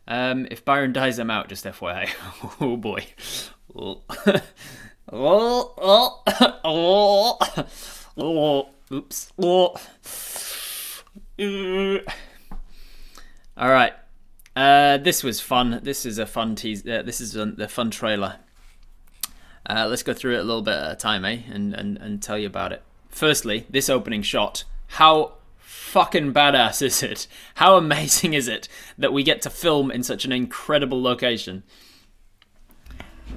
If Byron dies, I'm out. Just FYI. Oh boy. Oh. Oh. Oh. Oh. Oops. Oh. All right. This was fun. This is a fun tease. This is the fun trailer. Let's go through it a little bit at a time, and tell you about it. Firstly, this opening shot. How fucking badass is it? How amazing is it that we get to film in such an incredible location?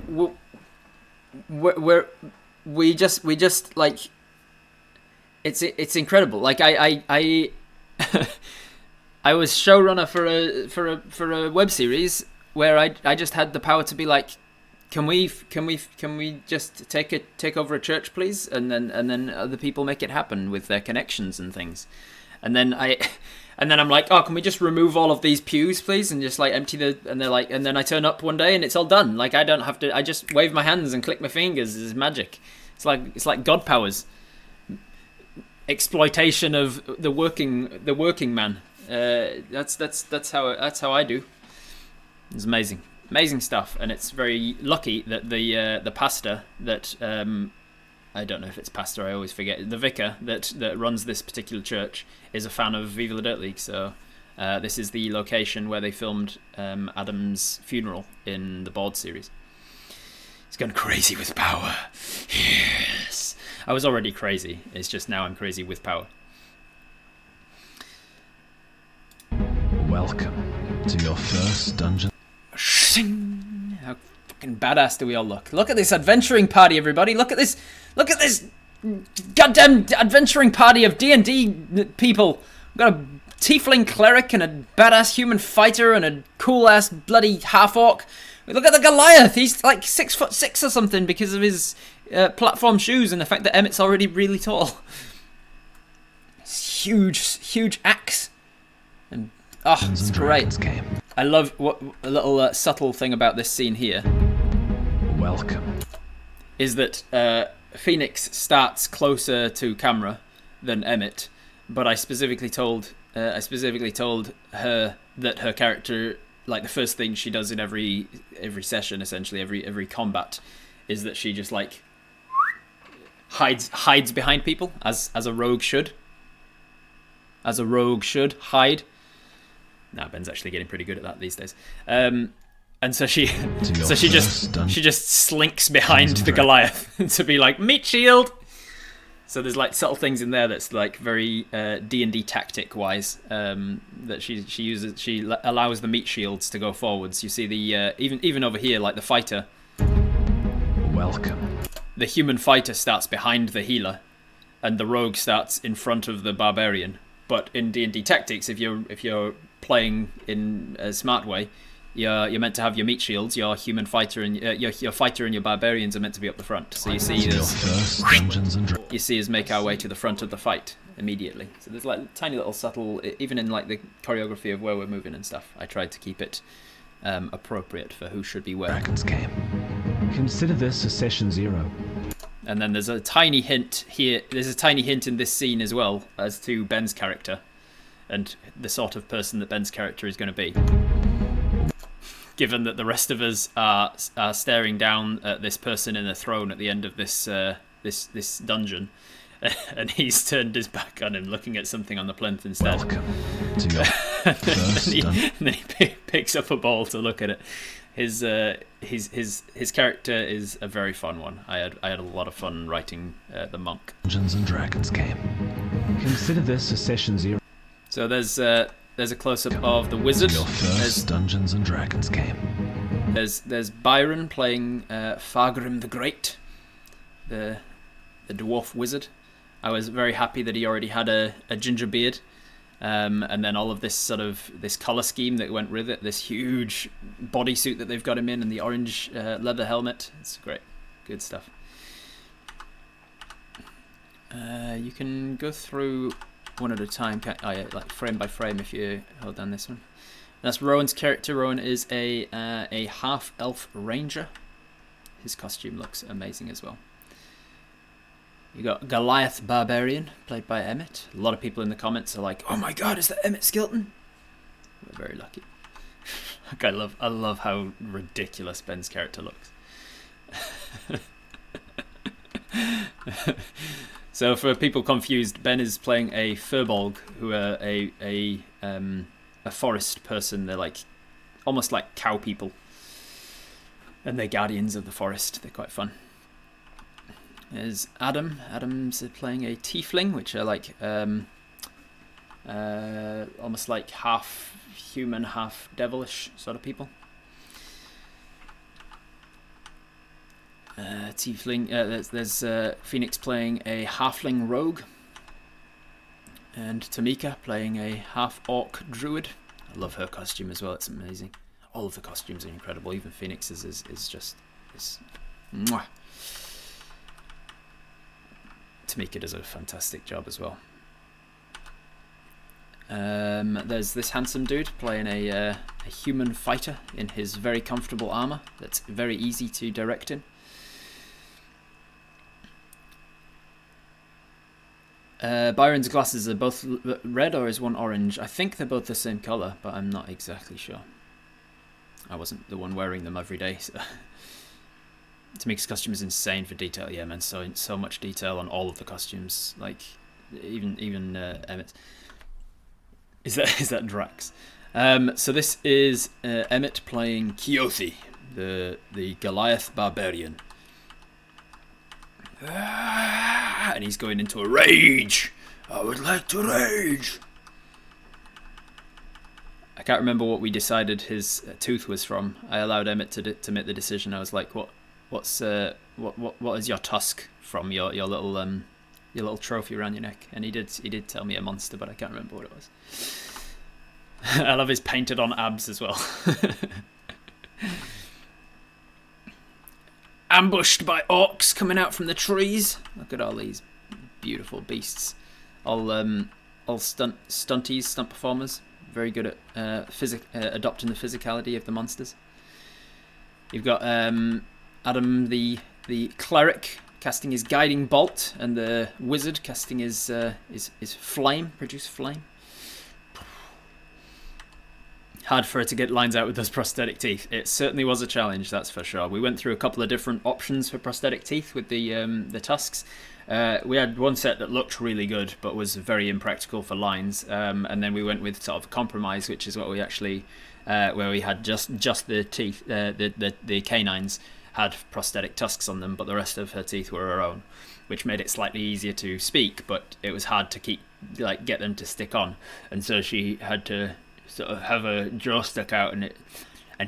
We just like it's incredible. Like I I was showrunner for a web series where I just had the power to be like, can we just take over a church, please? And then other people make it happen with their connections and things. And then I'm like, oh, can we just remove all of these pews, please, and just like empty and they're like, and then I turn up one day and it's all done. Like I don't have to. I just wave my hands and click my fingers. It's magic. It's like God powers. Exploitation of the working man. That's how I do. It's amazing stuff, and it's very lucky that the pastor that I don't know if it's pastor, I always forget, the vicar that runs this particular church is a fan of Viva la Dirt League, so this is the location where they filmed Adam's funeral in the Board series. He's gone crazy with power. Yes. I was already crazy, it's just now I'm crazy with power. Welcome to your first dungeon. How fucking badass do we all look? Look at this adventuring party, everybody. Look at this goddamn adventuring party of D&D people. We've got a tiefling cleric and a badass human fighter and a cool ass bloody half orc. Look at the Goliath. He's like 6'6" or something because of his platform shoes and the fact that Emmett's already really tall. It's huge axe. And it's great. I love what a little subtle thing about this scene here. Welcome. Is that Phoenix starts closer to camera than Emmett, but I specifically told her that her character, like the first thing she does in every session, essentially every combat, is that she just like hides behind people as a rogue should. As a rogue should hide. Now Ben's actually getting pretty good at that these days. And so she just slinks behind the Goliath to be like, meat shield. So there's like subtle things in there that's like very D&D tactic wise, that she uses. She allows the meat shields to go forwards. You see the even over here, like the fighter. Welcome. The human fighter starts behind the healer, and the rogue starts in front of the barbarian. But in D&D tactics, if you're playing in a smart way, you're meant to have your meat shields. Your human fighter and your fighter and your barbarians are meant to be up the front. So you see us make our way to the front of the fight immediately. So there's like tiny little subtle, even in like the choreography of where we're moving and stuff. I tried to keep it appropriate for who should be where. Dragons came. Consider this a session 0. And then there's a tiny hint here. There's a tiny hint in this scene as well as to Ben's character and the sort of person that Ben's character is going to be. Given that the rest of us are staring down at this person in a throne at the end of this this dungeon, and he's turned his back on him, looking at something on the plinth instead. Welcome to your first and then he picks up a ball to look at it. His character is a very fun one. I had a lot of fun writing the monk. Dungeons and Dragons came. Consider this a session 0. So there's a close-up of the wizard. Your first Dungeons and Dragons came. There's Byron playing Fargrim the Great, the dwarf wizard. I was very happy that he already had a ginger beard. And then all of this this color scheme that went with it, this huge bodysuit that they've got him in, and the orange leather helmet. It's great, good stuff. You can go through one at a time, like frame by frame if you hold down this one. That's Rowan's character. Rowan is a half elf ranger. His costume looks amazing as well. You got Goliath Barbarian, played by Emmett. A lot of people in the comments are like, "Oh my God, is that Emmett Skilton?" We're very lucky. Like, I love how ridiculous Ben's character looks. So for people confused, Ben is playing a Furbolg, who are a forest person. They're like almost like cow people, and they're guardians of the forest. They're quite fun. There's Adam. Adam's playing a Tiefling, which are like almost like half human, half devilish sort of people. Tiefling. There's Phoenix playing a halfling rogue, and Tamika playing a half orc druid. I love her costume as well. It's amazing. All of the costumes are incredible. Even Phoenix's is just mwah. Tamika does a fantastic job as well. There's this handsome dude playing a human fighter in his very comfortable armor that's very easy to direct in. Byron's glasses are both red, or is one orange? I think they're both the same colour, but I'm not exactly sure. I wasn't the one wearing them every day. So. Tamika's costume is insane for detail. Yeah, man, so much detail on all of the costumes. Like even Emmett. Is that Drax? So this is Emmett playing Keothi, the Goliath barbarian. And he's going into a rage. I would like to rage. I can't remember what we decided his tooth was from. I allowed Emmett to make the decision. I was like, what is your tusk from? Your little trophy around your neck? And he did tell me a monster, but I can't remember what it was. I love his painted on abs as well. Ambushed by orcs coming out from the trees. Look at all these beautiful beasts. All stunt performers. Very good at adopting the physicality of the monsters. You've got Adam the cleric casting his guiding bolt, and the wizard casting his flame, produce flame. Hard for her to get lines out with those prosthetic teeth. It certainly was a challenge, that's for sure. We went through a couple of different options for prosthetic teeth with the tusks. We had one set that looked really good but was very impractical for lines, and then we went with sort of a compromise, which is what we actually where we had just the teeth, the canines had prosthetic tusks on them, but the rest of her teeth were her own, which made it slightly easier to speak, but it was hard to get them to stick on, and so she had to sort of have a jaw stuck out, and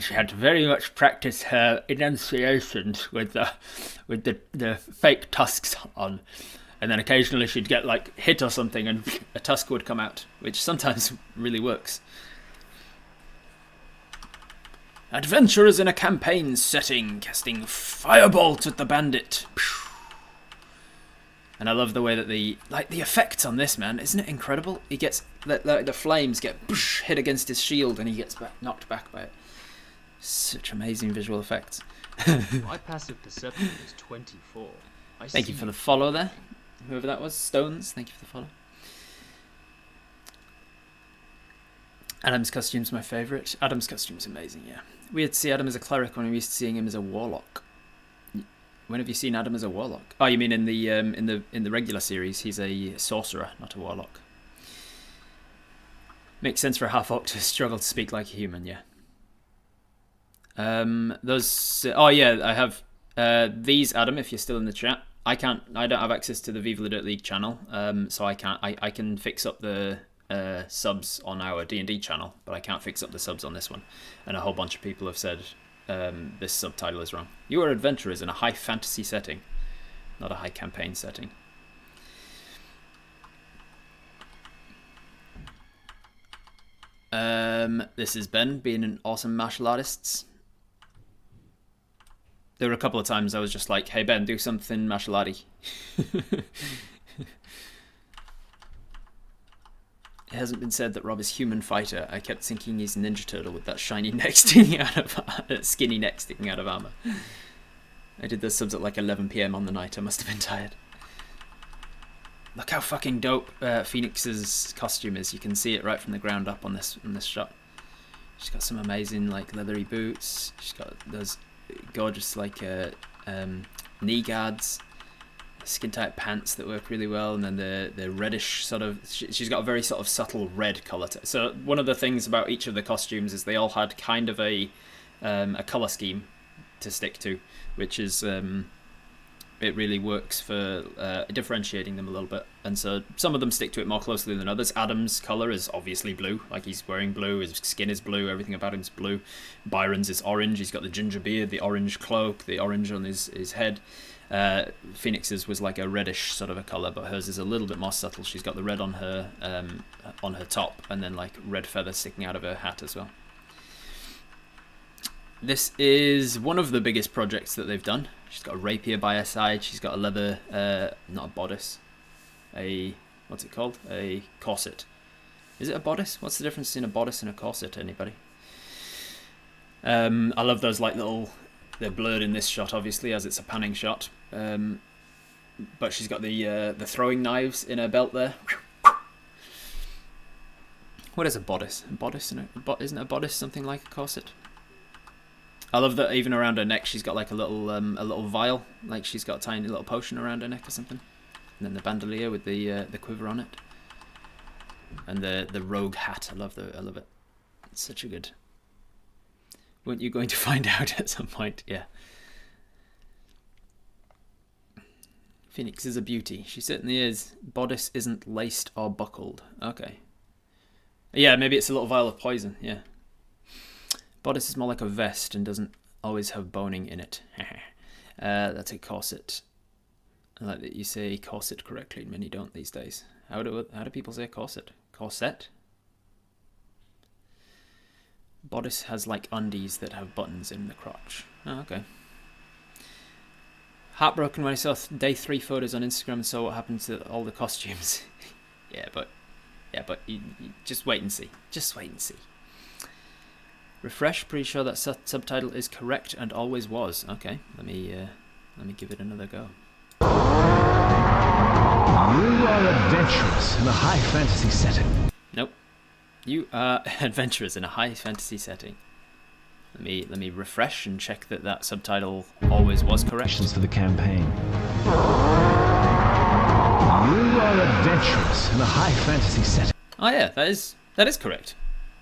she had to very much practice her enunciations with the fake tusks on, and then occasionally she'd get hit or something and a tusk would come out, which sometimes really works. Adventurers in a campaign setting, casting firebolt at the bandit. And I love the way that the effects on this, man, isn't it incredible? He gets the flames get hit against his shield and he gets knocked back by it. Such amazing visual effects. My passive perception is 24. Thank you for the follow there, whoever that was. Stones, thank you for the follow. Adam's costume's my favourite. Adam's costume's amazing, yeah. We had to see Adam as a cleric when we used to seeing him as a warlock. When have you seen Adam as a warlock? Oh, you mean in the regular series? He's a sorcerer, not a warlock. Makes sense for a half orc to struggle to speak like a human, yeah. Oh yeah, I have these, Adam. If you're still in the chat, I don't have access to the Viva La Dirt League channel, so I can fix up the subs on our D&D channel, but I can't fix up the subs on this one. And a whole bunch of people have said this subtitle is wrong. You are adventurers in a high fantasy setting, not a high campaign setting. This is Ben being an awesome martial artist. There were a couple of times I was just like, hey Ben, do something martial arty. It hasn't been said that Rob is human fighter. I kept thinking he's a Ninja Turtle with that shiny neck sticking out of skinny neck sticking out of armor. I did those subs at 11 PM on the night. I must have been tired. Look how fucking dope Phoenix's costume is. You can see it right from the ground up on this shot. She's got some amazing like leathery boots. She's got those gorgeous like knee guards, skin tight pants that work really well, and then the reddish sort of. She's got a very sort of subtle red color. So one of the things about each of the costumes is they all had kind of a color scheme to stick to, which is it really works for differentiating them a little bit. And so some of them stick to it more closely than others. Adam's color is obviously blue, like he's wearing blue, his skin is blue, everything about him's blue. Byron's is orange, he's got the ginger beard, the orange cloak, the orange on his head. Phoenix's was like a reddish sort of a color, but hers is a little bit more subtle. She's got the red on her top, and then like red feathers sticking out of her hat as well. This is one of the biggest projects that they've done. She's got a rapier by her side. She's got a leather, not a bodice, what's it called? A corset. Is it a bodice? What's the difference between a bodice and a corset, anybody? I love those like little, they're blurred in this shot obviously as it's a panning shot. But she's got the throwing knives in her belt there. What is a bodice? A bodice isn't a bodice something like a corset? I love that even around her neck she's got like a little vial, like she's got a tiny little potion around her neck or something. And then the bandolier with the quiver on it, and the rogue hat. I love it. It's such a good. Weren't you going to find out at some point? Yeah. Phoenix is a beauty. She certainly is. Bodice isn't laced or buckled. Okay. Yeah, maybe it's a little vial of poison. Yeah. Bodice is more like a vest and doesn't always have boning in it. That's a corset. I like that you say corset correctly. Many don't these days. How do people say corset? Corset? Bodice has like undies that have buttons in the crotch. Oh, okay. Heartbroken when I saw day 3 photos on Instagram and saw what happened to all the costumes. yeah, but you just wait and see. Just wait and see. Refresh. Pretty sure that subtitle is correct and always was. Okay, let me give it another go. You are adventurous in a high fantasy setting. Nope. You are adventurous in a high fantasy setting. Let me refresh and check that subtitle always was correct. For the campaign. You are adventurous in a high fantasy setting. Oh yeah, that is correct.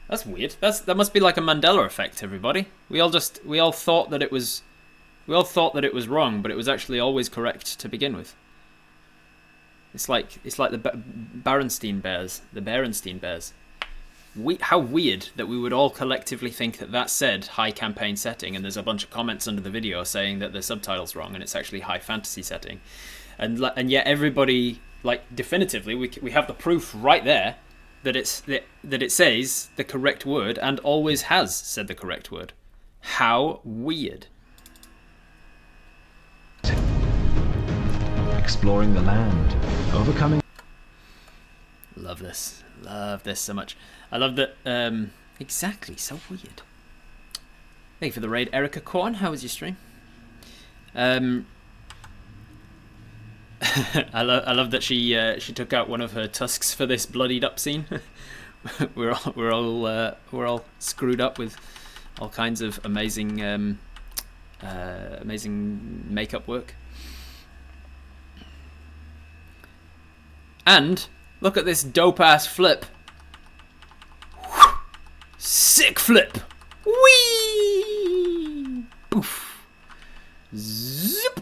That's weird. That must be like a Mandela effect, everybody. We all thought that it was wrong, but it was actually always correct to begin with. It's like the Berenstein Bears, the Berenstein Bears. How weird that we would all collectively think that said high campaign setting, and there's a bunch of comments under the video saying that the subtitle's wrong and it's actually high fantasy setting, and yet everybody like definitively we have the proof right there that it says the correct word and always has said the correct word. How weird. Exploring the land, overcoming. Love this so much. I love that. Exactly, so weird. Thank you for the raid, Erica Korn. How was your stream? I love that she took out one of her tusks for this bloodied up scene. we're all screwed up with all kinds of amazing makeup work. And look at this dope ass flip. Sick flip. Whee! Poof. Zip.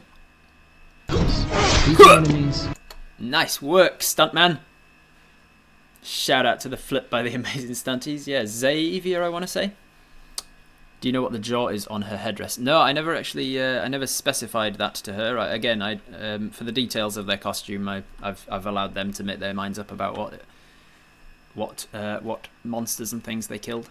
Nice work, stuntman. Shout out to the flip by the amazing stunties. Yeah, Xavier, I want to say. Do you know what the jaw is on her headdress? No, I never actually. I never specified that to her. Again, for the details of their costume, I've allowed them to make their minds up about what monsters and things they killed.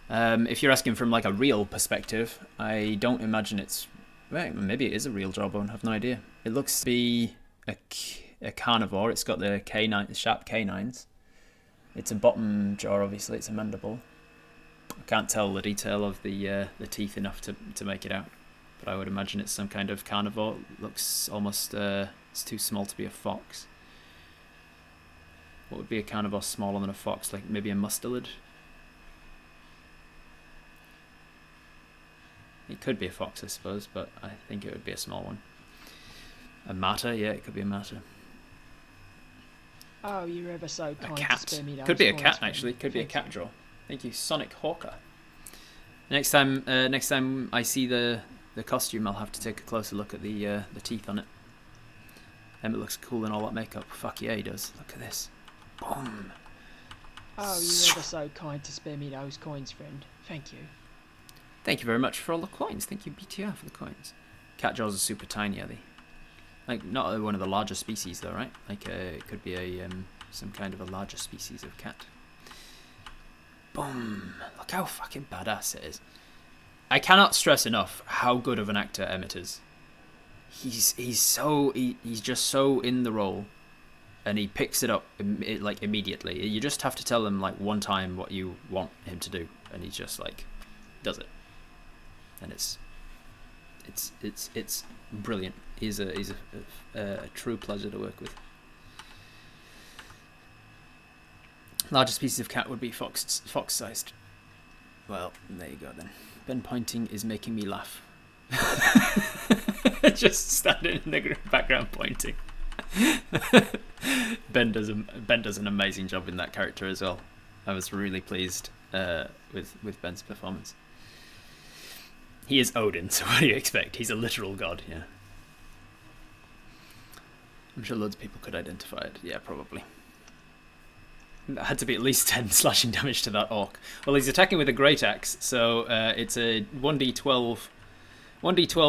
If you're asking from like a real perspective, I don't imagine it's. Well, maybe it is a real jawbone. I have no idea. It looks to be a carnivore. It's got the sharp canines. It's a bottom jaw, obviously. It's a mandible. I can't tell the detail of the teeth enough to make it out, but I would imagine it's some kind of carnivore. It looks almost it's too small to be a fox. What would be a carnivore smaller than a fox? Like maybe a mustelid? could be a fox, I suppose, but I think it would be a small one. A martyr, yeah, it could be a martyr. Oh, you're ever so A kind cat. to spare me those Could be a coins, cat, friend. actually. Could be a Thank cat you. draw. Thank you, Sonic Hawker. Next time I see the costume, I'll have to take a closer look at the teeth on it. Emma looks cool in all that makeup. Fuck yeah, he does. Look at this. Boom. Oh, you're ever so kind to spare me those coins, friend. Thank you. Thank you very much for all the coins. Thank you, BTR, for the coins. Cat jaws are super tiny, are they? Like, not one of the larger species, though, right? Like, it could be a some kind of a larger species of cat. Boom. Look how fucking badass it is. I cannot stress enough how good of an actor Emmett is. He's just so in the role, and he picks it up like immediately. You just have to tell him like one time what you want him to do, and he just like does it, and it's brilliant. He's a true pleasure to work with. Largest species of cat would be fox-sized. Well, there you go then. Ben pointing is making me laugh. Just standing in the background pointing. Ben does an amazing job in that character as well. I was really pleased with Ben's performance. He is Odin, so what do you expect? He's a literal god, yeah. I'm sure loads of people could identify it. Yeah, probably. That had to be at least 10 slashing damage to that orc. Well, he's attacking with a great axe, so it's a 1d12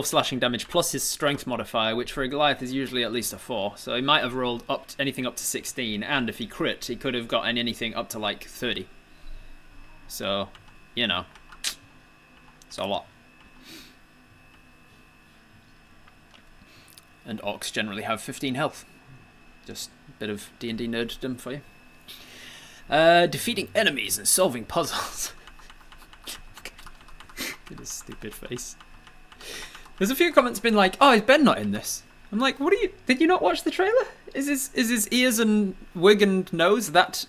slashing damage plus his strength modifier, which for a Goliath is usually at least a 4. So he might have rolled anything up to 16, and if he crit, he could have gotten anything up to like 30. So, you know, it's a lot. And orcs generally have 15 health. Just a bit of D&D nerddom for you. Defeating enemies and solving puzzles. Look at his stupid face. There's a few comments been like, "Oh, is Ben not in this?" I'm like, "What are you? Did you not watch the trailer? Is his ears and wig and nose that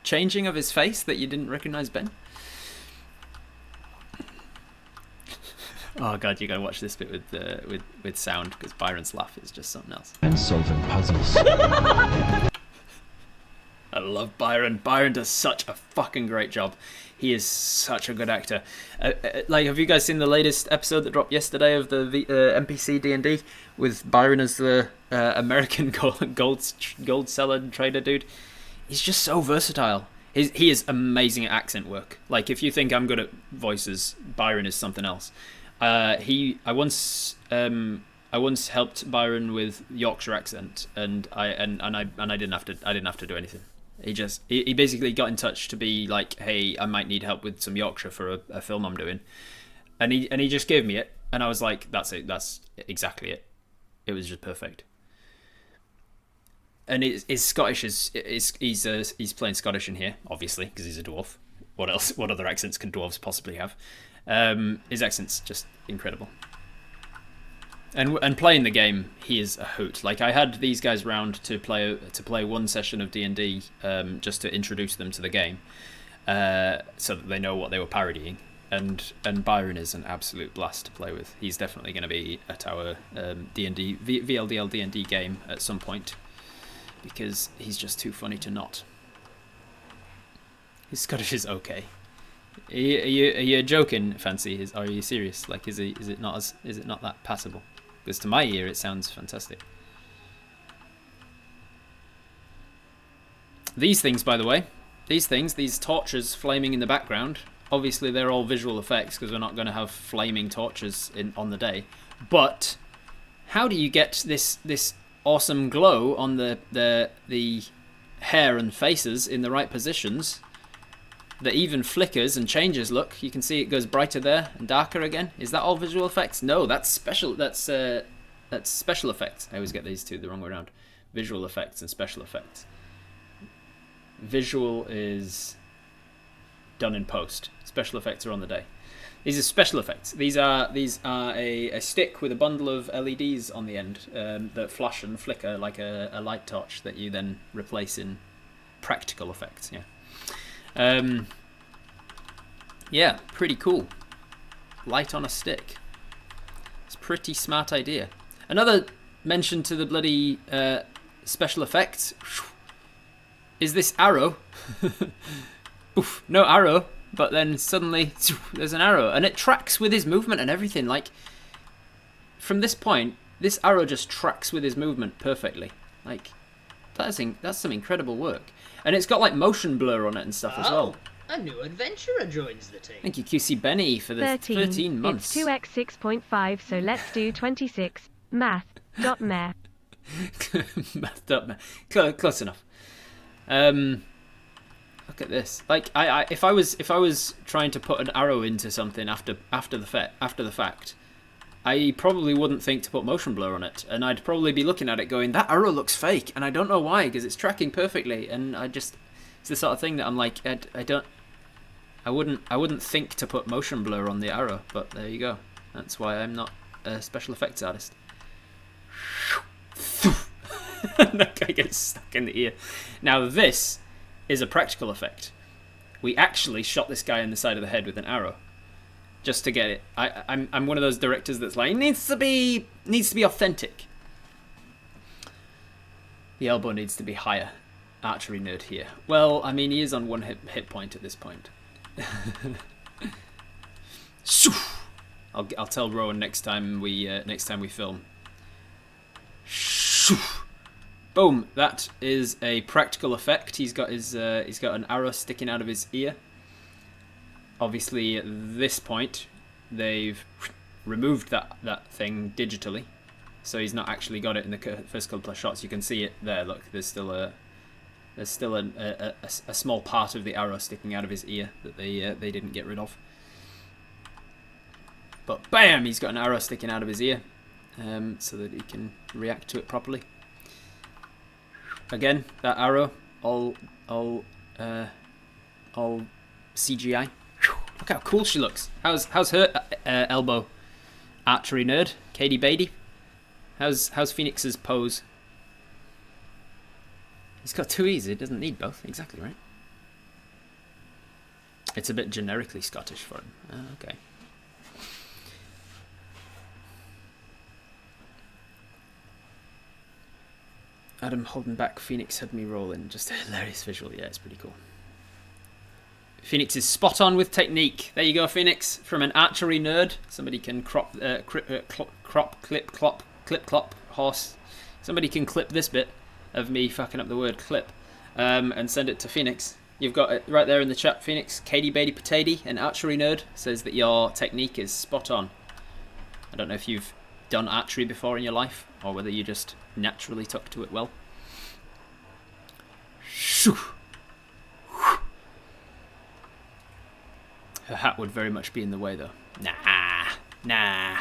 changing of his face that you didn't recognize Ben?" Oh god, you gotta watch this bit with sound, because Byron's laugh is just something else. And solving puzzles. I love Byron. Byron does such a fucking great job. He is such a good actor. Like, have you guys seen the latest episode that dropped yesterday of the NPC D&D with Byron as the American gold seller trader dude? He's just so versatile. He is amazing at accent work. Like, if you think I'm good at voices, Byron is something else. I once helped Byron with Yorkshire accent, and I didn't have to do anything. He basically got in touch to be like, "Hey, I might need help with some Yorkshire for a film I'm doing," and he just gave me it, and I was like, "That's it. That's exactly it." It was just perfect. And his Scottish he's playing Scottish in here, obviously, because he's a dwarf. What else? What other accents can dwarves possibly have? His accent's just incredible. And playing the game, he is a hoot. Like, I had these guys round to play one session of D&D, just to introduce them to the game, so that they know what they were parodying. And Byron is an absolute blast to play with. He's definitely going to be at our D&D VLDL D&D game at some point, because he's just too funny to not. His Scottish is okay. Are you joking, Fancy? Are you serious? Like, is it not that passable? Because to my ear, it sounds fantastic. These things, by the way, these torches flaming in the background, obviously they're all visual effects, because we're not going to have flaming torches on the day. But how do you get this awesome glow on the hair and faces in the right positions that even flickers and changes look? You can see it goes brighter there and darker again. Is that all visual effects? No, that's special. That's special effects. I always get these two the wrong way around. Visual effects and special effects. Visual is done in post. Special effects are on the day. These are special effects. These are a stick with a bundle of LEDs on the end that flash and flicker like a light torch that you then replace in practical effects. Yeah. Yeah, pretty cool. light on a stick. It's a pretty smart idea. Another mention to the bloody special effects is this arrow. Oof, no arrow, but then suddenly there's an arrow, and it tracks with his movement and everything. Like, from this point, this arrow just tracks with his movement perfectly. Like, that's some incredible work. And it's got like motion blur on it and stuff as well. A new adventurer joins the team. Thank you, QC Benny, for the 13 months. It's 2x 6.5, so let's do 26. Math.meh. Math.meh. Close enough. Look at this. Like, if I was trying to put an arrow into something after the fact, I probably wouldn't think to put motion blur on it, and I'd probably be looking at it going, that arrow looks fake, and I don't know why, because it's tracking perfectly, and it's the sort of thing that I'm like, I wouldn't think to put motion blur on the arrow, but there you go. That's why I'm not a special effects artist. That guy gets stuck in the ear. Now this is a practical effect. We actually shot this guy in the side of the head with an arrow, just to get it. I'm one of those directors that's like, needs to be authentic. The elbow needs to be higher. Archery nerd here. Well, I mean, he is on one hit point at this point. I'll tell Rowan next time we film. Boom! That is a practical effect. He's got an arrow sticking out of his ear. Obviously, at this point, they've removed that thing digitally, so he's not actually got it in the first couple of shots. You can see it there. Look, there's still a small part of the arrow sticking out of his ear that they didn't get rid of. But bam! He's got an arrow sticking out of his ear, so that he can react to it properly. Again, that arrow, all CGI. Look how cool she looks. How's her elbow, archery nerd, Katie Beatty? How's Phoenix's pose? He's got two E's. It doesn't need both. Exactly right. It's a bit generically Scottish for him. Oh, okay. Adam holding back Phoenix had me rolling. Just a hilarious visual. Yeah, it's pretty cool. Phoenix is spot on with technique. There you go, Phoenix. From an archery nerd. Somebody can clip, clop, horse. Somebody can clip this bit of me fucking up the word clip, and send it to Phoenix. You've got it right there in the chat, Phoenix. Katie Beatty Potato, an archery nerd, says that your technique is spot on. I don't know if you've done archery before in your life, or whether you just naturally took to it well. Her hat would very much be in the way, though. Nah.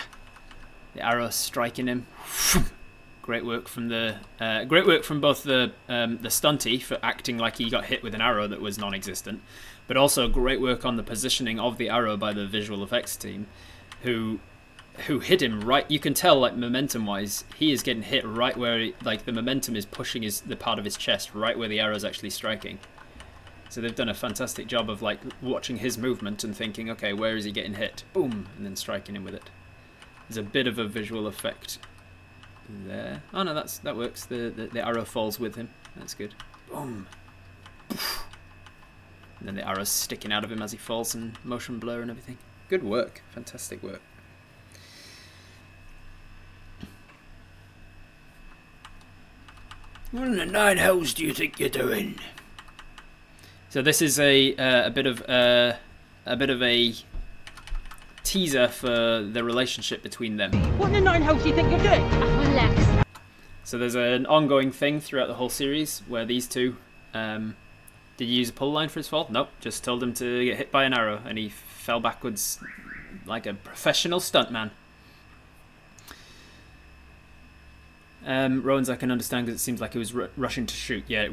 The arrow striking him. Great work from both the stunty for acting like he got hit with an arrow that was non-existent, but also great work on the positioning of the arrow by the visual effects team, who hit him right. You can tell, like, momentum-wise, he is getting hit right where the momentum is pushing the part of his chest right where the arrow is actually striking. So they've done a fantastic job of watching his movement and thinking, okay, where is he getting hit? Boom, and then striking him with it. There's a bit of a visual effect there. Oh no, that works. The arrow falls with him. That's good. Boom. And then the arrow's sticking out of him as he falls, and motion blur and everything. Good work. Fantastic work. What in the nine hells do you think you're doing? So this is a bit of a teaser for the relationship between them. What in the nine hells do you think you're doing? Relax. So there's an ongoing thing throughout the whole series where these two, did you use a pull line for his fall? Nope, just told him to get hit by an arrow, and he fell backwards like a professional stuntman. Rowan's I can understand because it seems like he was rushing to shoot. Yeah, it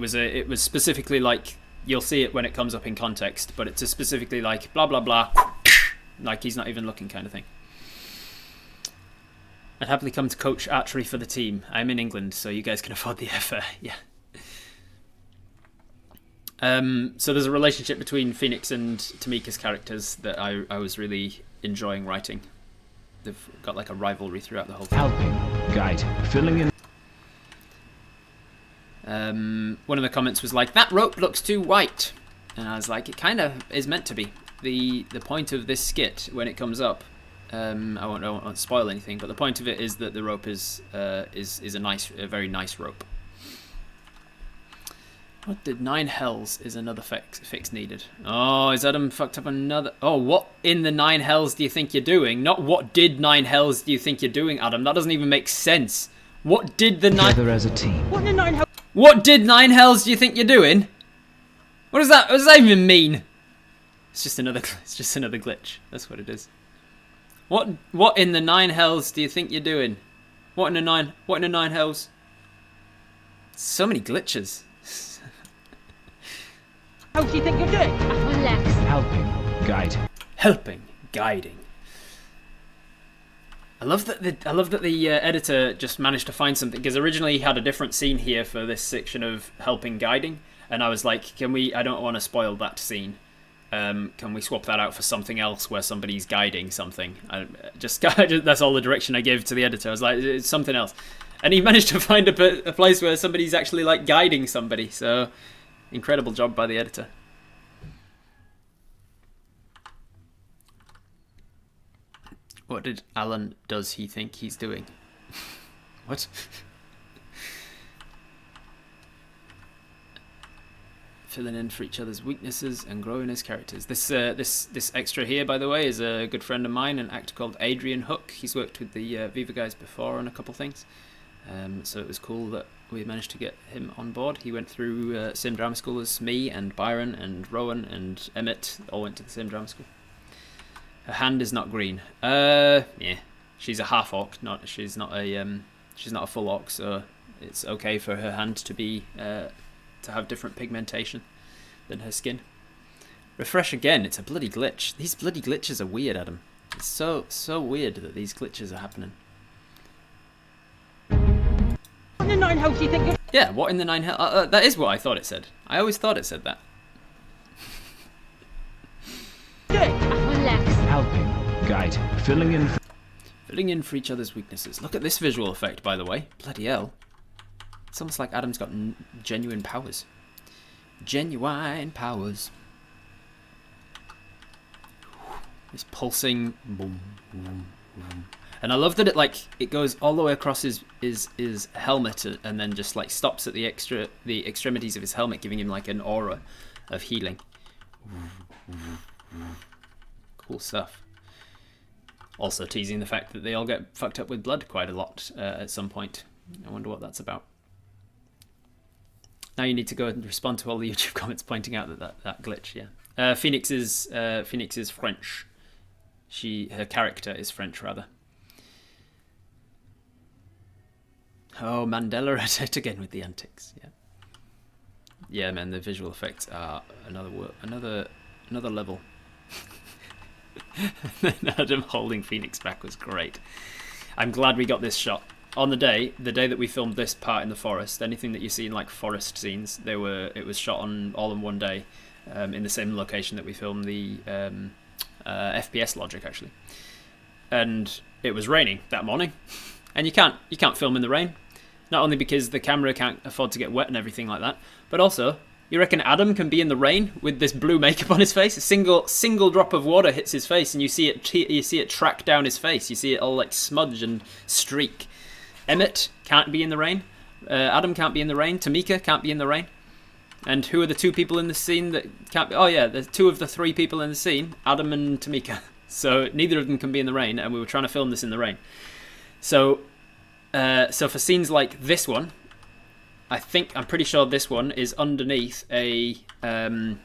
was specifically like, you'll see it when it comes up in context, but it's a specifically like blah blah blah, like he's not even looking kind of thing. I'd happily come to coach archery for the team. I'm in England, so you guys can afford the airfare. Yeah. So there's a relationship between Phoenix and Tamika's characters that I was really enjoying writing. They've got like a rivalry throughout the whole thing. Helping, guide, filling in. One of the comments was like, that rope looks too white. And I was like, it kind of is meant to be. The point of this skit, when it comes up, I won't spoil anything, but the point of it is that the rope is a very nice rope. What did 9 hells is another fix needed? Oh, is Adam fucked up another? Oh, what in the 9 hells do you think you're doing? Not what did 9 hells do you think you're doing, Adam? That doesn't even make sense. What did the 9? Together as a team. What in the 9 hells? What did 9 hells do you think you're doing? What does that even mean? It's just another glitch. That's what it is. What in the 9 hells do you think you're doing? What in the 9 hells? So many glitches. How do you think you're doing? Relax. Helping, guide. Helping, guiding. I love that the editor just managed to find something, because originally he had a different scene here for this section of helping, guiding, and I was like, I don't want to spoil that scene. Can we swap that out for something else where somebody's guiding something? That's all the direction I gave to the editor. I was like, it's something else, and he managed to find a place where somebody's actually like guiding somebody. So, incredible job by the editor. What did Alan does he think he's doing? What? Filling in for each other's weaknesses and growing as characters. This extra here, by the way, is a good friend of mine, an actor called Adrian Hook. He's worked with the Viva guys before on a couple things, so it was cool that we managed to get him on board. He went through same drama school as me, and Byron and Rowan and Emmett all went to the same drama school. Her hand is not green. Yeah, she's a half orc. She's not a full orc, so it's okay for her hand to be to have different pigmentation than her skin. Refresh again. It's a bloody glitch. These bloody glitches are weird, Adam. It's so weird that these glitches are happening. What in the 9 hells do you think you're Yeah, what in the 9 hell? That is what I thought it said. I always thought it said that. doing? Relax. Helping, guide, filling in. Filling in for each other's weaknesses. Look at this visual effect, by the way. Bloody hell. It's almost like Adam's got genuine powers. Genuine powers. This pulsing boom, boom, boom. And I love that it goes all the way across his helmet and then just like stops at the extremities of his helmet, giving him like an aura of healing. Cool stuff. Also teasing the fact that they all get fucked up with blood quite a lot at some point. I wonder what that's about. Now you need to go and respond to all the YouTube comments pointing out that glitch. Yeah, Phoenix is French. Her character is French rather. Oh, Mandela at it again with the antics. Yeah, man. The visual effects are another level. Adam holding Phoenix back was great. I'm glad we got this shot on the day that we filmed this part in the forest. Anything that you see in like forest scenes, it was shot all in one day, in the same location that we filmed the FPS logic actually. And it was raining that morning, and you can't film in the rain. Not only because the camera can't afford to get wet and everything like that, but also, you reckon Adam can be in the rain with this blue makeup on his face? A single drop of water hits his face, and you see it track down his face. You see it all like smudge and streak. Emmett can't be in the rain. Adam can't be in the rain. Tamika can't be in the rain. And who are the 2 people in the scene that can't be? Oh yeah, the 2 of the 3 people in the scene, Adam and Tamika. So neither of them can be in the rain, and we were trying to film this in the rain. So for scenes like this one, I'm pretty sure this one is underneath an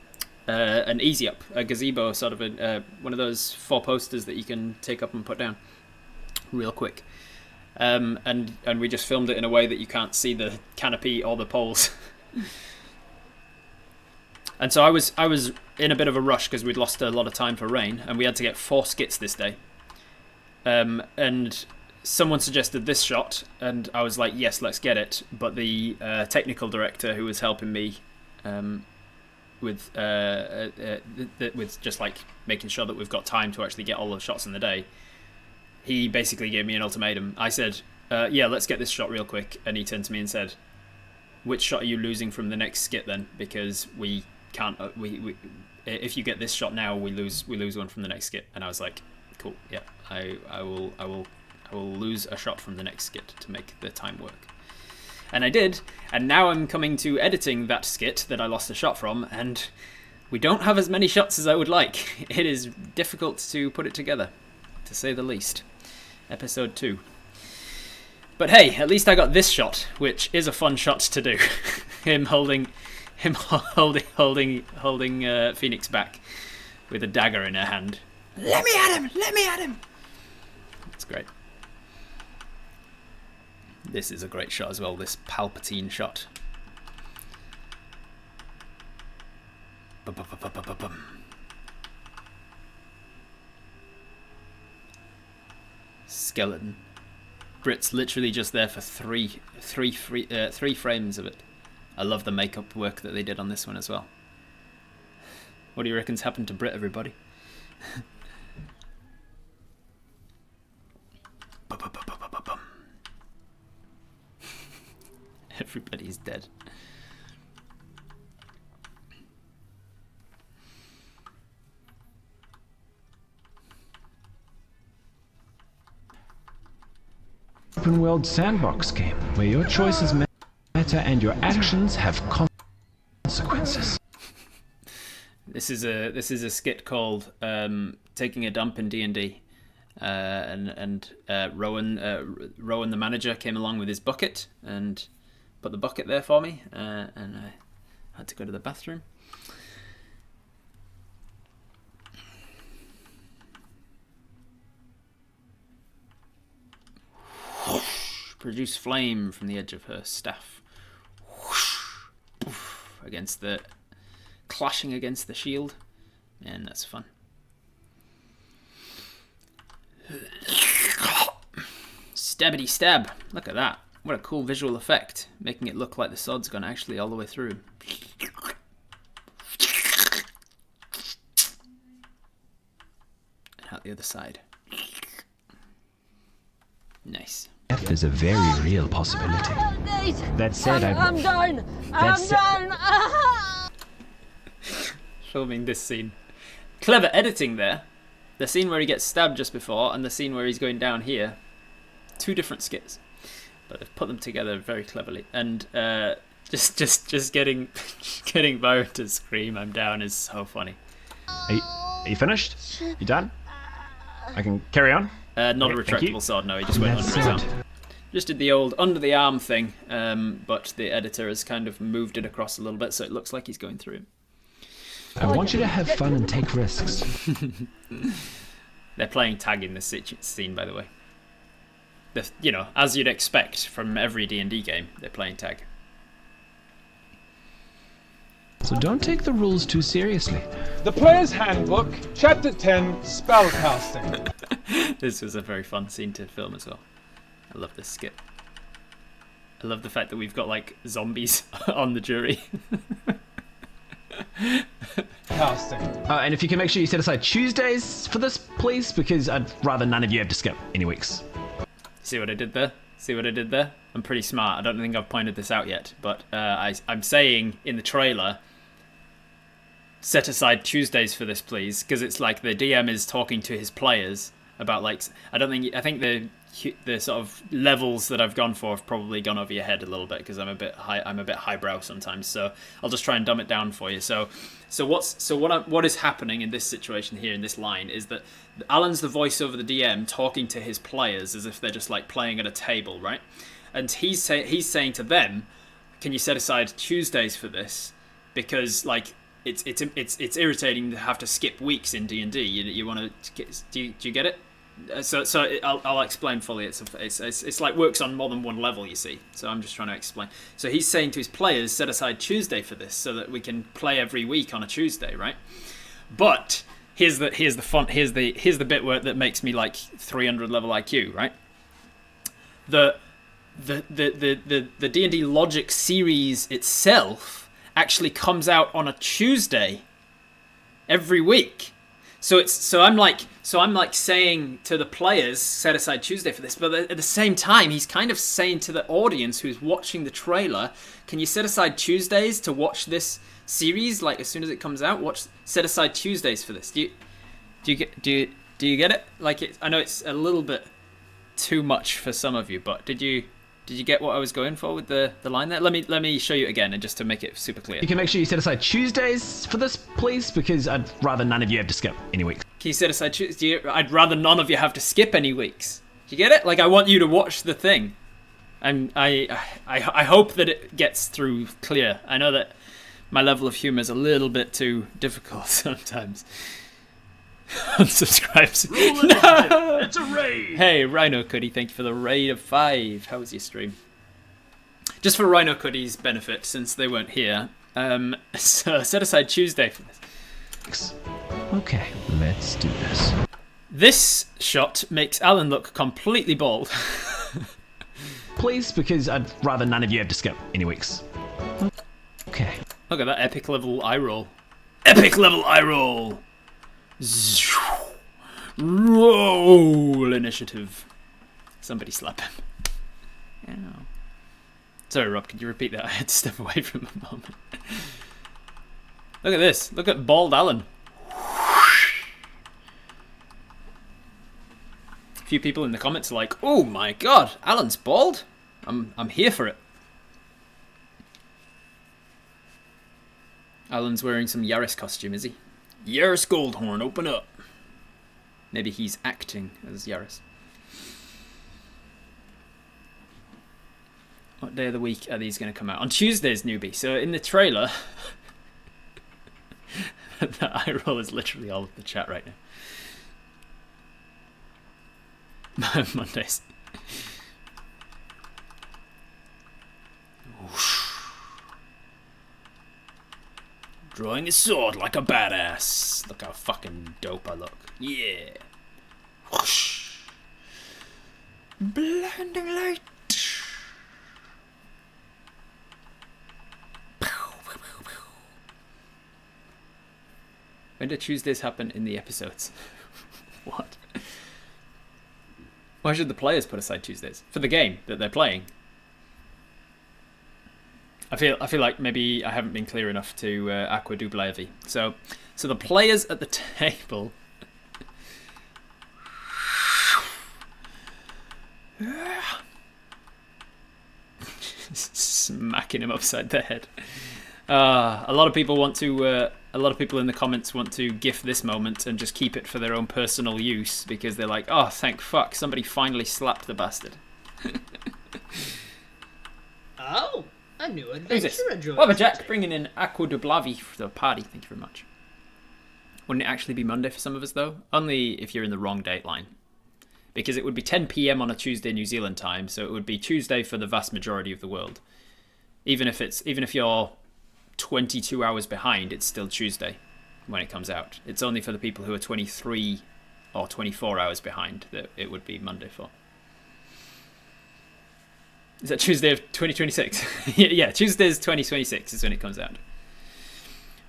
easy up, a gazebo, sort of one of those 4 posters that you can take up and put down real quick. And we just filmed it in a way that you can't see the canopy or the poles. And so I was in a bit of a rush because we'd lost a lot of time for rain, and we had to get 4 skits this day. And someone suggested this shot, and I was like, yes, let's get it. But the technical director who was helping me with just like making sure that we've got time to actually get all the shots in the day, he basically gave me an ultimatum. I said, yeah, let's get this shot real quick, and he turned to me and said, which shot are you losing from the next skit then? Because we can't. We if you get this shot now, we lose one from the next skit. And I was like, cool, yeah, I will lose a shot from the next skit to make the time work. And I did, and now I'm coming to editing that skit that I lost a shot from, and we don't have as many shots as I would like. It is difficult to put it together, to say the least. Episode 2. But hey, at least I got this shot, which is a fun shot to do. him holding Phoenix back with a dagger in her hand. Let me at him! Let me at him! That's great. This is a great shot as well, this Palpatine shot. Bum. Skeleton. Brit's literally just there for three frames of it. I love the makeup work that they did on this one as well. What do you reckon's happened to Brit, everybody? Everybody's dead. Open world sandbox game where your choices matter and your actions have consequences. This is a skit called Taking a Dump in D&D. And Rowan the manager came along with his bucket and put the bucket there for me, and I had to go to the bathroom. Produce flame from the edge of her staff. Clashing against the shield. Man, that's fun. Stabbity stab. Look at that. What a cool visual effect. Making it look like the sword's gone actually all the way through. And out the other side. Nice. Death is a very real possibility. That said, I'm done. I'm done. Filming this scene. Clever editing there. The scene where he gets stabbed just before and the scene where he's going down here. 2 different skits. But they've put them together very cleverly. And just getting Byron to scream "I'm down" is so funny. Are you finished? You done? I can carry on? Not Okay, a retractable sword, no, he just went That's under his it. arm. Just did the old under the arm thing, but the editor has kind of moved it across a little bit so it looks like he's going through him. I want you to have fun and take risks. They're playing tag in this scene, by the way. As you'd expect from every D&D game, they're playing tag. So don't take the rules too seriously. The Player's Handbook, Chapter 10, Spellcasting. This was a very fun scene to film as well. I love this skit. I love the fact that we've got like zombies on the jury. Casting. And if you can make sure you set aside Tuesdays for this, please, because I'd rather none of you have to skip any weeks. See what I did there? See what I did there? I'm pretty smart. I don't think I've pointed this out yet, but I'm saying in the trailer, set aside Tuesdays for this, please, because it's like the DM is talking to his players about like I think the sort of levels that I've gone for have probably gone over your head a little bit because I'm a bit highbrow sometimes. So I'll just try and dumb it down for you. So what is happening in this situation here in this line is that Alan's the voice over the DM talking to his players as if they're just like playing at a table, right? And he's saying to them, "Can you set aside Tuesdays for this? Because like it's irritating to have to skip weeks in D&D. You want to do you get it?" I'll explain fully. It's like works on more than one level, you see. So I'm just trying to explain. So he's saying to his players, set aside Tuesday for this, so that we can play every week on a Tuesday, right? But here's the bit where that makes me like 300 level IQ, right? The D&D logic series itself actually comes out on a Tuesday every week. So I'm like saying to the players, set aside Tuesday for this, but at the same time, he's kind of saying to the audience who's watching the trailer, can you set aside Tuesdays to watch this series? Like as soon as it comes out, set aside Tuesdays for this. Do you get it? Like I know it's a little bit too much for some of you, but did you get what I was going for with the line there? Let me show you again, and just to make it super clear. You can make sure you set aside Tuesdays for this, please, because I'd rather none of you have to skip any weeks. Can you set aside Tuesdays? I'd rather none of you have to skip any weeks. Do you get it? Like I want you to watch the thing, and I hope that it gets through clear. I know that my level of humor is a little bit too difficult sometimes. Unsubscribes. No! It's a raid! Hey, Rhino Cuddy, thank you for the raid of 5. How was your stream? Just for Rhino Cuddy's benefit, since they weren't here, so set aside Tuesday for this. Okay, let's do this. This shot makes Alan look completely bald. Please, because I'd rather none of you have to skip any weeks. Okay. Look at that epic level eye roll. Epic level eye roll! Roll initiative. Somebody slap him. Ow. Sorry, Rob, could you repeat that? I had to step away from a moment. Look at this. Look at bald Alan. A few people in the comments are like, oh my god, Alan's bald? I'm here for it. Alan's wearing some Yaris costume, is he? Yaris Goldhorn, open up. Maybe he's acting as Yaris. What day of the week are these going to come out? On Tuesdays, newbie. So in the trailer, that eye roll is literally all of the chat right now. Mondays. Drawing his sword like a badass. Look how fucking dope I look. Yeah. Whoosh. Blinding light. When do Tuesdays happen in the episodes? What? Why should the players put aside Tuesdays? For the game that they're playing. I feel like maybe I haven't been clear enough to Aqua Dublavi. So the players at the table. Smacking him upside the head. A lot of people want to. A lot of people in the comments want to gif this moment and just keep it for their own personal use because they're like, "Oh, thank fuck! Somebody finally slapped the bastard." Oh. A new Who's this? adventurer joins. Baba Jack bringing in Aqua Dublavi for the party. Thank you very much. Wouldn't it actually be Monday for some of us though? Only if you're in the wrong date line. Because it would be 10 PM on a Tuesday New Zealand time, so it would be Tuesday for the vast majority of the world. Even if you're 22 hours behind, it's still Tuesday when it comes out. It's only for the people who are 23 or 24 hours behind that it would be Monday for. Is that Tuesday of 2026? Yeah, Tuesday's 2026 is when it comes out.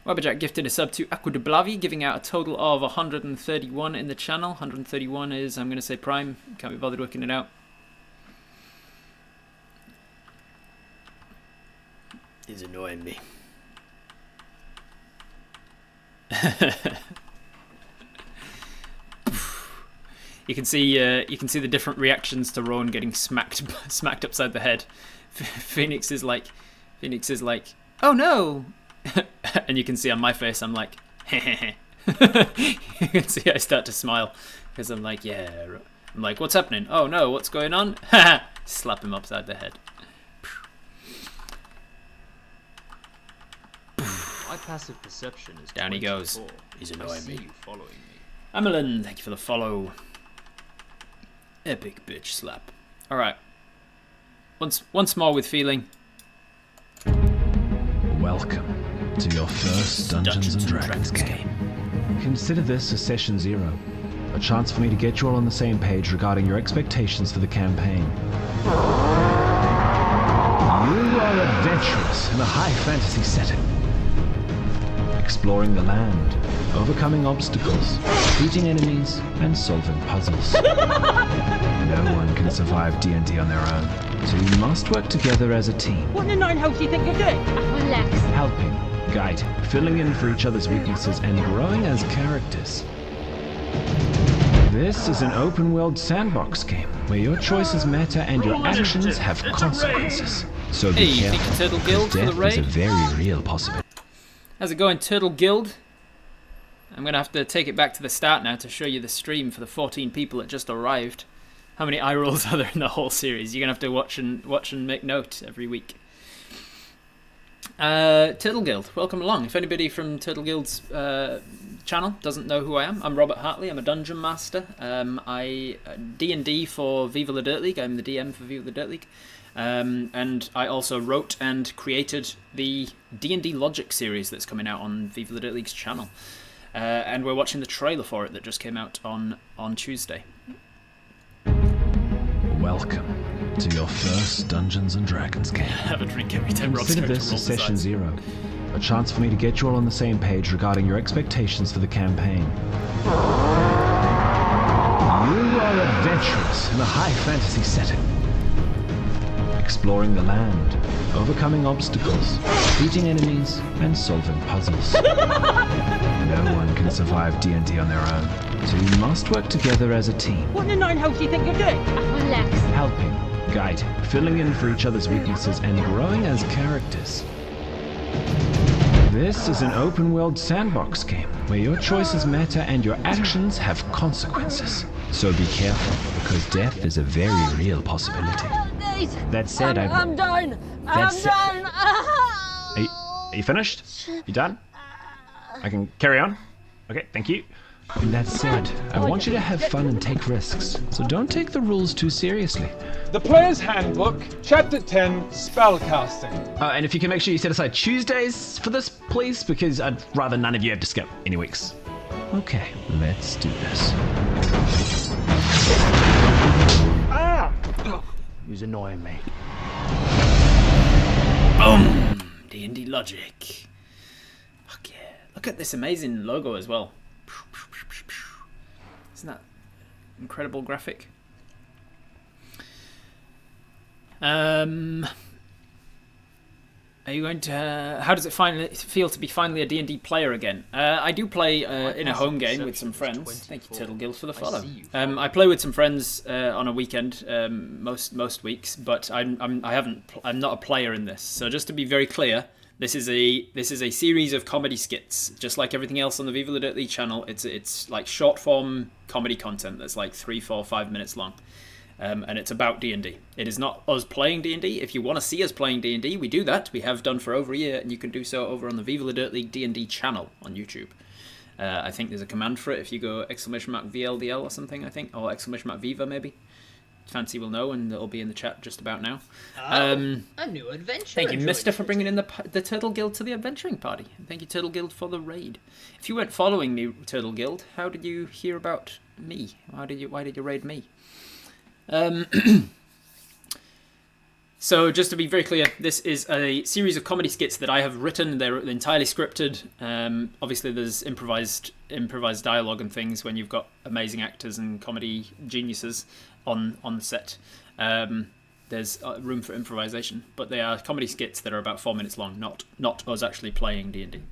Wabberjack gifted a sub to Aqua Dublavi, giving out a total of 131 in the channel. 131 is, I'm going to say Prime. Can't be bothered working it out. He's annoying me. You can see the different reactions to Rowan getting smacked upside the head. Phoenix is like, oh no, and you can see on my face I'm like, you can see I start to smile because I'm like, yeah, I'm like, what's happening? Oh no, what's going on? Slap him upside the head. My passive perception is Down he goes. 24. He's I annoying see me. you following me. Amelin, thank you for the follow. Epic bitch slap. Alright. Once more with feeling. Welcome to your first Dungeons and Dragons game. Consider this a session 0. A chance for me to get you all on the same page regarding your expectations for the campaign. You are adventurous in a high fantasy setting. exploring the land, overcoming obstacles, defeating enemies, and solving puzzles. No one can survive D&D on their own, so you must work together as a team. What in the nine hells do you think you're doing? Relax. Helping, guiding, filling in for each other's weaknesses, and growing as characters. This is an open-world sandbox game where your choices matter and your actions have consequences. So be Hey, careful, Turtle Guild for the death is a raid. very real possibility. How's it going, Turtle Guild? I'm going to have to take it back to the start now to show you the stream for the 14 people that just arrived. How many eye rolls are there in the whole series? You're going to have to watch and make note every week. Turtle Guild, welcome along. If anybody from Turtle Guild's channel doesn't know who I am, I'm Robert Hartley. I'm a dungeon master. I D&D for Viva la Dirt League. I'm the DM for Viva la Dirt League. And I also wrote and created the D&D Logic series that's coming out on Viva la Dirt League's channel. And we're watching the trailer for it that just came out on Tuesday. Welcome to your first Dungeons and Dragons game. Have a drink every time Rob's Consider going to this roll as his session eyes. 0, a chance for me to get you all on the same page regarding your expectations for the campaign. You are adventurers in a high fantasy setting, exploring the land, overcoming obstacles, defeating enemies, and solving puzzles. No one can survive D&D on their own, so you must work together as a team. What in the nine hells do you think you're doing? Relax. Helping, guiding, filling in for each other's weaknesses, and growing as characters. This is an open-world sandbox game where your choices matter and your actions have consequences. So be careful, because death is a very real possibility. That said, I'm done. That's- I'm done. Are you finished? You done? I can carry on? Okay, thank you. And that said, I want you to have fun and take risks, so don't take the rules too seriously. The Player's Handbook, Chapter 10, Spellcasting. And if you can make sure you set aside Tuesdays for this, please, because I'd rather none of you have to skip any weeks. Okay, let's do this. Who's annoying me? Boom! D&D Logic. Fuck yeah. Look at this amazing logo as well. Isn't that incredible graphic? Are you going to... how does it feel to be finally a D&D player again? I do play in a home game with some friends. Thank you, Turtle Guild, for the follow. I play with some friends on a weekend most weeks, but I'm not a player in this. So just to be very clear, this is a series of comedy skits, just like everything else on the Viva la Dirt League channel. It's like short form comedy content that's like 3, 4, 5 minutes long. And it's about D&D. It is not us playing D&D. If you want to see us playing D&D, we do that. We have done for over a year, and you can do so over on the Viva la Dirt League D&D channel on YouTube. I think there's a command for it if you go !VLDL or something, I think, or !Viva maybe. Fancy will know, and it'll be in the chat just about now. A new adventure. Thank you, Mister, for bringing in the Turtle Guild to the adventuring party. And thank you, Turtle Guild, for the raid. If you weren't following me, Turtle Guild, how did you hear about me? Why did you raid me? So just to be very clear, this is a series of comedy skits that I have written. They're entirely scripted. Obviously, there's improvised dialogue and things when you've got amazing actors and comedy geniuses on the set. There's room for improvisation, but they are comedy skits that are about 4 minutes long, not us actually playing D&D.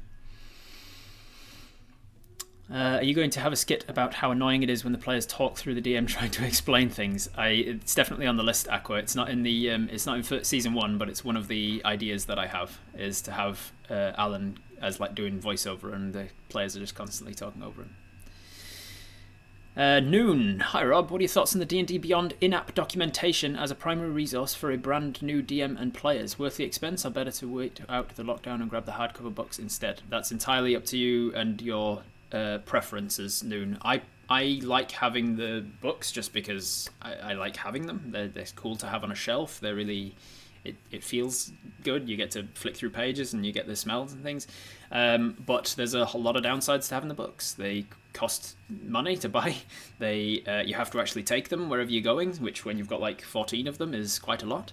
Are you going to have a skit about how annoying it is when the players talk through the DM trying to explain things? It's definitely on the list, Aqua. It's not in the season 1, but it's one of the ideas that I have, is to have Alan as like doing voiceover, and the players are just constantly talking over him. Noon. Hi Rob, what are your thoughts on the D&D Beyond in-app documentation as a primary resource for a brand new DM and players? Worth the expense, or better to wait out the lockdown and grab the hardcover books instead? That's entirely up to you and your preferences, Noon. I like having the books just because I like having them. They're cool to have on a shelf. They're really... It feels good. You get to flick through pages and you get the smells and things. But there's a whole lot of downsides to having the books. They cost money to buy. You have to actually take them wherever you're going, which when you've got like 14 of them is quite a lot.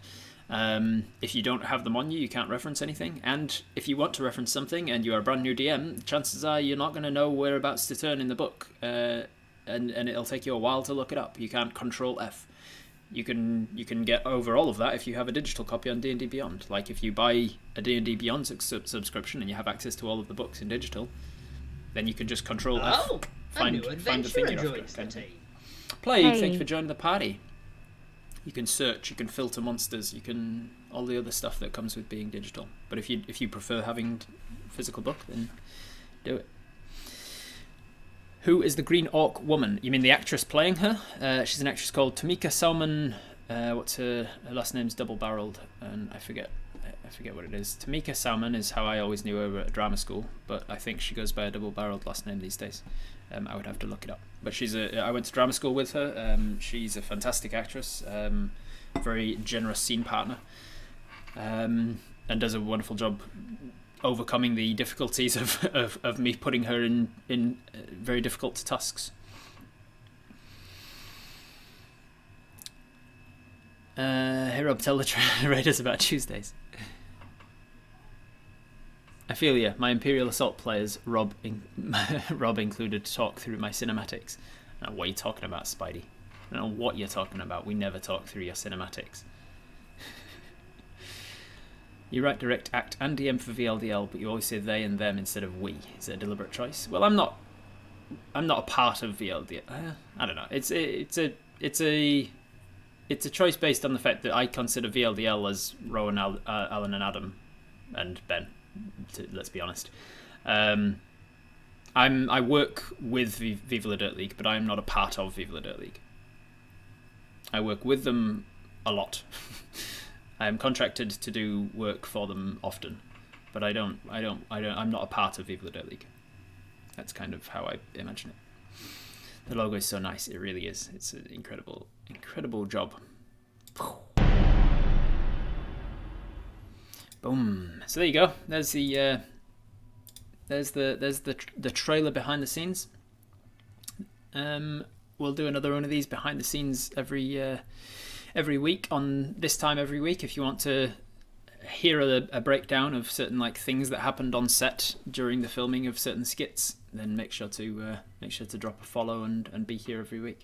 If you don't have them on you, you can't reference anything. And if you want to reference something and you're a brand new DM, chances are you're not going to know whereabouts to turn in the book, and it'll take you a while to look it up. You can't Control F. You can get over all of that if you have a digital copy on D&D Beyond. Like if you buy a D&D Beyond subscription and you have access to all of the books in digital, then you can just Control F. Find the thing you're after. Plague, thank you for joining the party. You can search, you can filter monsters, you can all the other stuff that comes with being digital. But if you prefer having physical book, then do it. Who is the Green Orc woman? You mean the actress playing her? She's an actress called Tamika Salmon. What's her last name's double-barreled, and I forget what it is. Tamika Salmon is how I always knew her at drama school, but I think she goes by a double-barreled last name these days. I would have to look it up. But I went to drama school with her. She's a fantastic actress, very generous scene partner, and does a wonderful job overcoming the difficulties of me putting her in very difficult tasks. Hey Rob, tell the raiders about Tuesdays. I feel ya. My Imperial Assault players, Rob included, talk through my cinematics. I don't know what you're talking about, Spidey. I don't know what you're talking about. We never talk through your cinematics. You write direct, act, and DM for VLDL, but you always say they and them instead of we. Is it a deliberate choice? Well, I'm not a part of VLDL. I don't know. It's a choice based on the fact that I consider VLDL as Rowan, Alan, and Adam, and Ben. Let's be honest. I work with Viva La Dirt League, but I am not a part of Viva La Dirt League. I work with them a lot. I am contracted to do work for them often, but I'm not a part of Viva La Dirt League. That's kind of how I imagine it. The logo is so nice. It really is. It's an incredible job. Boom. So there you go. There's the trailer behind the scenes. We'll do another one of these behind the scenes every week on this time every week. If you want to hear a breakdown of certain things that happened on set during the filming of certain skits, then make sure to drop a follow and be here every week.